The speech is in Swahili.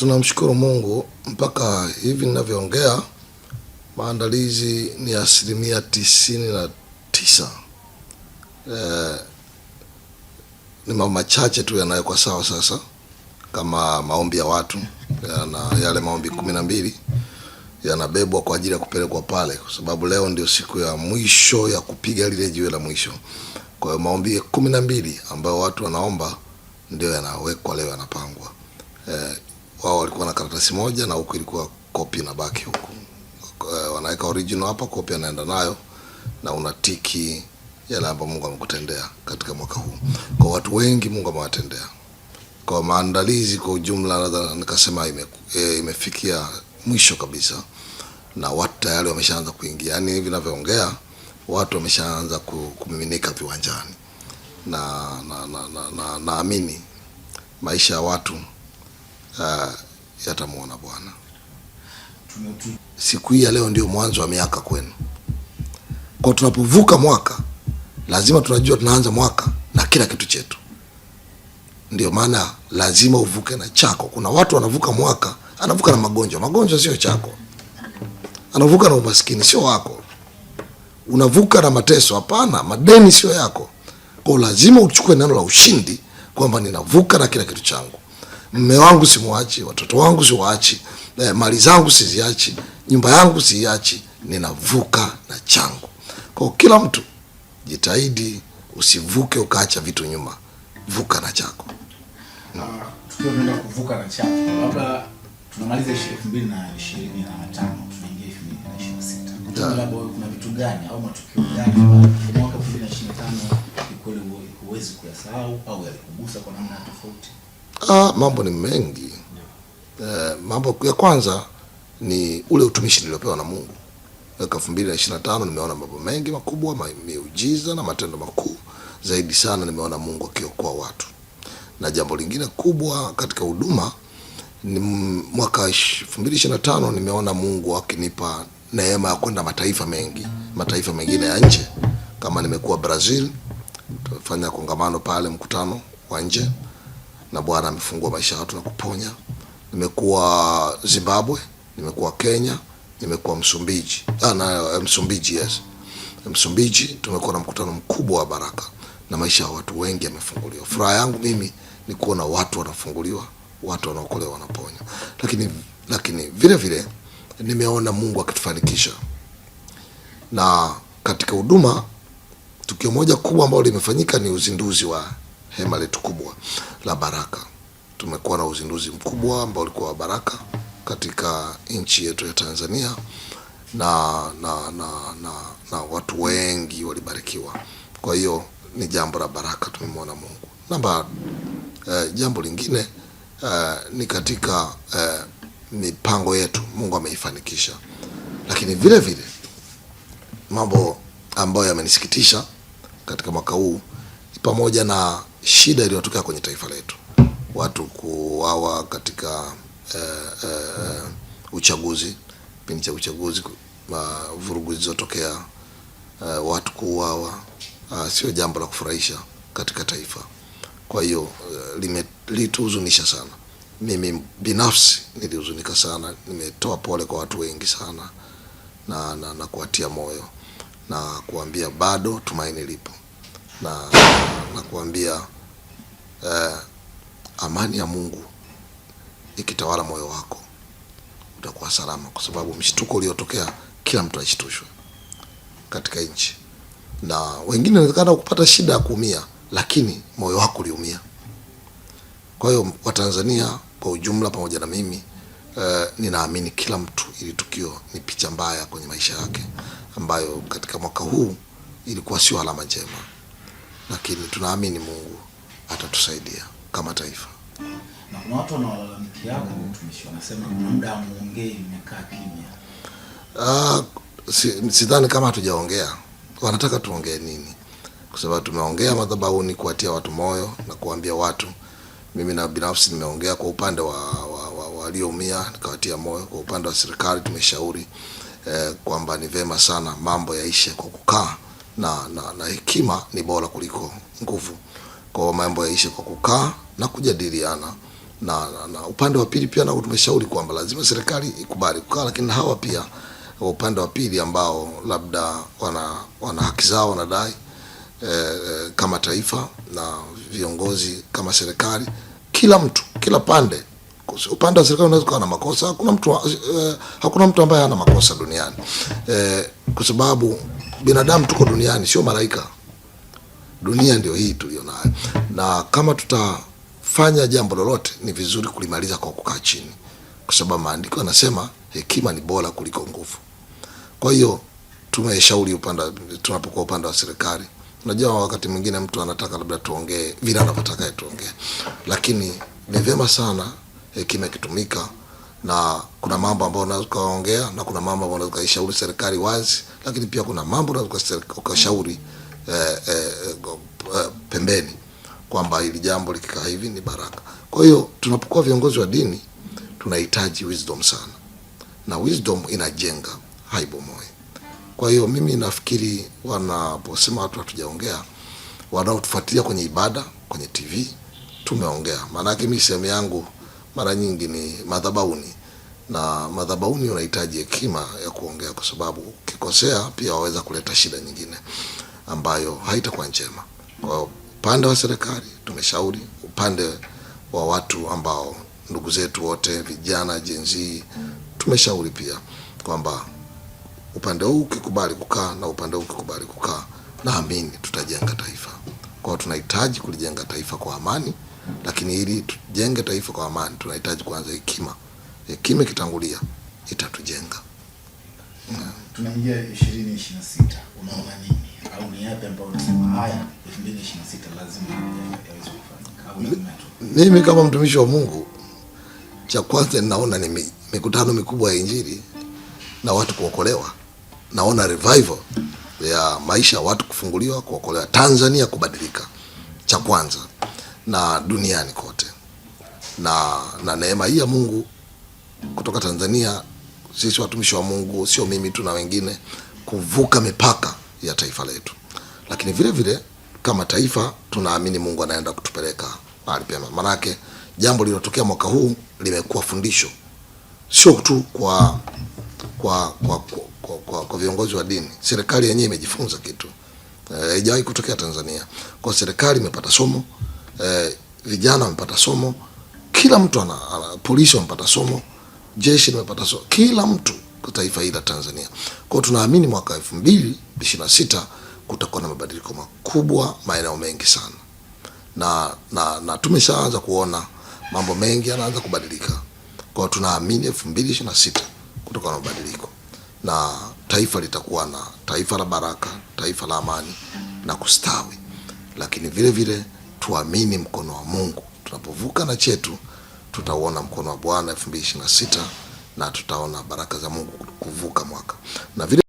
Tunamshukuru Mungu mpaka hivi ninavyoongea maandalizi ni 99%. Ni mambo machache tu yanayowekwa sawa sasa, kama maombi ya watu na yale maombi 12 yanabebwa kwa ajili ya kupelekwa pale, kwa sababu leo ndio siku ya mwisho ya kupiga lile jiwe la mwisho. Kwa hiyo maombi 12 ambayo watu wanaomba ndio yanawekwa leo, yanapangwa. Wao walikuwa na karatasi moja na huku ilikuwa copy na baki huku. Wanaweka original hapa, copy anaenda nayo na unatiki yale ambayo Mungu amekutendea katika mwaka huu. Kwa watu wengi Mungu amewatendea. Kwa maandalizi kwa ujumla nadhani nikasema imefikia mwisho kabisa, na watu tayari wameshaanza kuingia. Yaani hivi ninavyoongea watu wameshaanza kumiminika viwanjani. Naamini maisha ya watu yatamuona Bwana. Siku hii ya leo ndio mwanzo wa miaka kwenu. Kwa tunapovuka mwaka lazima tunajua tunaanza mwaka na kila kitu chetu. Ndio maana lazima uvuke na chako. Kuna watu wanavuka mwaka, anavuka na magonjwa. Magonjwa sio chako. Anavuka na umaskini, sio wako. Unavuka na mateso, hapana, madeni sio yako. Kwa lazima uchukue neno la ushindi kwamba ninavuka na kila kitu changu. Mume wangu simwachi, watoto wangu siwaachi, mali zangu siziachi, nyumba yangu siiachi, ninavuka na changu. Kwa kila mtu jitahidi usivuke ukaacha vitu nyuma. Vuka na chako. Tukiwa tunaenda kuvuka na chako, labda tunamaliza 2025 tunaingia 2026. Labda kuna vitu gani au matukio gani mwaka 2025 kweli huwezi kuyasahau au yalikugusa kwa namna tofauti? Mambo ni mengi. Mambo ya kwanza ni ule utumishi niliopewa na Mungu. Mwaka 2025 nimeona mambo mengi makubwa, miujiza na matendo makuu. Zaidi sana nimeona Mungu akiokoa watu. Na jambo lingine kubwa katika huduma ni mwaka 2025 nimeona Mungu akinipa neema ya kwenda mataifa mengi, mataifa mengine ya nje. Kama nimekuwa Brazil, tumefanya kongamano pale, mkutano wa nje, na Bwana amefungua maisha yetu na kuponya. Nimekuwa Zimbabwe, nimekuwa Kenya, nimekuwa Msumbiji. Msumbiji, yes. Msumbiji tumekuwa na mkutano mkubwa wa baraka na maisha ya watu wengi yamefunguliwa. Furaha yangu mimi ni kuona watu wanafunguliwa, watu wanaokolewa, wanaponywa. Lakini vile vile nimeona Mungu akitufanikisha. Na katika huduma tukio moja kubwa ambalo limefanyika ni uzinduzi wa hema letu kubwa la baraka. Tumekuwa na uzinduzi mkubwa ambao ulikuwa wa baraka katika nchi yetu ya Tanzania, na watu wengi walibarikiwa. Kwa hiyo ni jambo la baraka, tumemwona Mungu. Jambo lingine ni katika mipango yetu Mungu ameifanikisha. Lakini vile vile mambo ambayo yamenisikitisha katika mwaka huu pamoja na shida iliyotokea kwenye taifa letu. Watu kuuawa katika uchaguzi, kipindi cha uchaguzi, vurugu zilizotokea, watu kuuawa, sio jambo la kufurahisha katika taifa. Kwa hiyo lituhuzunisha sana. Mimi binafsi nilihuzunika sana. Nimetoa pole kwa watu wengi sana na kuwatia moyo na kuambia bado tumaini lipo, na kuambia amani ya Mungu ikitawala moyo wako utakuwa salama, kwa sababu mshtuko uliotokea kila mtu ashitushwe katika nchi, na wengine wanataka kupata shida ya kuumia, lakini moyo wako uliumia. Kwa hiyo Watanzania kwa ujumla pamoja na mimi ninaamini kila mtu, ili tukio ni picha mbaya kwenye maisha yake ambayo katika mwaka huu ilikuwa sio alama njema, lakini tunaamini Mungu atatusaidia kama taifa. Na kuna watu wanaolalamikia mtumishi, wanasema kuna muda muongee mmekaa kimya. Sidhani kama hatujaongea. Wanataka tuongee nini? Kwa sababu tumeongea madhabahuni kuwatia watu moyo na kuambia watu. Mimi na binafsi nimeongea kwa upande wa walioumia, nikawatia moyo. Kwa upande wa serikali tumeshauri kwamba ni vema sana mambo yaishe kwa kukaa, na hekima ni bora kuliko nguvu. Kwa mambo yaishe kwa kukaa na kujadiliana na upande wa pili pia nao tumeshauri kwamba lazima serikali ikubali kukaa, lakini hawa pia upande wa pili ambao labda wana haki zao wanadai kama taifa na viongozi kama serikali, kila mtu, kila pande. Upande wa serikali unaweza kuwa na makosa, hakuna mtu ambaye hana makosa duniani, kwa sababu binadamu tuko duniani, sio malaika. Dunia ndio hii tulionayo, na kama tutafanya jambo lolote ni vizuri kulimaliza kwa kukaa chini, kwa sababu maandiko yanasema hekima ni bora kuliko nguvu. Kwa hiyo tumeshauri tunapokuwa upande wa serikali, unajua wakati mwingine mtu anataka labda tuongee vile anavyotaka tuongee, lakini ni vyema sana hekima ikitumika, na kuna mambo ambayo unaweza kuongea na kuna mambo ambayo unaweza kushauri serikali wazi, lakini pia kuna mambo unaweza kushauri pembeni kwamba hili jambo likikaa hivi ni baraka. Kwa hiyo tunapokuwa viongozi wa dini tunahitaji wisdom sana, na wisdom inajenga, haibomoi. Kwa hiyo mimi nafikiri wanaposema watu hatujaongea, wanaotufuatilia kwenye ibada, kwenye TV tumeongea. Maana yake mimi sehemu yangu mara nyingi ni madhabahuni, na madhabahuni unahitaji hekima ya kuongea, kwa sababu ukikosea pia waweza kuleta shida nyingine ambayo haitakuwa njema. Kwa upande wa serikali tumeshauri, upande wa watu ambao ndugu zetu wote vijana Gen Z tumeshauri pia kwamba upande huu ukikubali kukaa na upande huu ukikubali kukaa, naamini tutajenga taifa. Kwa tunahitaji kulijenga taifa kwa amani, lakini ili tujenge taifa kwa amani tunahitaji kuanza hekima. Hekima kitangulia itatujenga. Tunaingia 2026, unaona nini? Au ni yapi ambayo unasema haya 2026 lazima yaweze kufanyika? Mimi kama mtumishi wa Mungu, cha kwanza ninaona ni mikutano mikubwa ya Injili na watu kuokolewa. Naona revival ya maisha, watu kufunguliwa, kuokolewa, Tanzania kubadilika, cha kwanza, na duniani kote. Na neema hii ya Mungu kutoka Tanzania, sisi watumishi wa Mungu, sio mimi tu na wengine, kuvuka mipaka ya taifa letu. Lakini vile vile kama taifa tunaamini Mungu anaenda kutupeleka mahali pema. Manake jambo lililotokea mwaka huu limekuwa fundisho, sio tu kwa viongozi wa dini. Serikali yenyewe imejifunza kitu haijawahi kutokea Tanzania. Kwa serikali imepata somo, vijana wamepata somo, kila mtu polisi wamepata somo, jeshi limepata somo, kila mtu kwa taifa hili la Tanzania. Kwa tunaamini mwaka 2026 kutakuwa na mabadiliko makubwa maeneo mengi sana, na tumeshaanza kuona mambo mengi yanaanza kubadilika. Kwa tunaamini 2026 kutakuwa na mabadiliko, na taifa litakuwa na taifa la baraka, taifa la amani na kustawi. Lakini vile vile tuamini mkono wa Mungu. Tunapovuka na chetu, tutaona mkono wa Bwana 2026 na tutaona baraka za Mungu kuvuka mwaka. Na vile